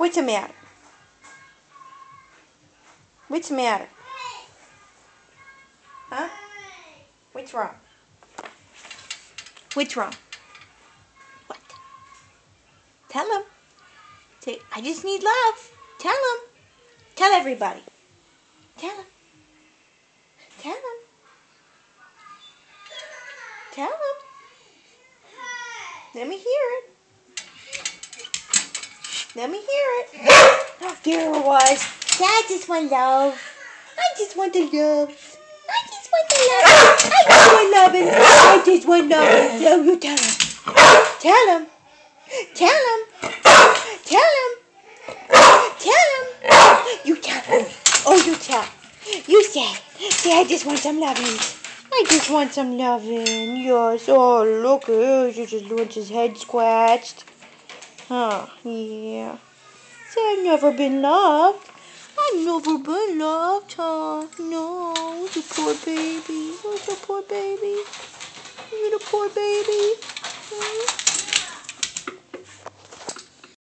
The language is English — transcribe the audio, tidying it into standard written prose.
What's the matter? What's the matter? Huh? What's wrong? What's wrong? What? Tell him. Say, I just need love. Tell him. Tell everybody. Tell him. Tell him. Tell him. Let me hear it. Let me hear it. Oh, there it was. I just want love. I just want the love. I just want the love. I just want loving. I just want loving. So you tell him. Tell him. Tell him. Tell him. Tell him. You tell him. Oh, you tell. You say. Say, I just want some loving. I just want some loving. Yes. Oh, look at him. You just want his head scratched. Huh. Yeah. Say, I've never been loved. I've never been loved, huh? No, you poor baby. Oh, you poor baby. You the poor baby.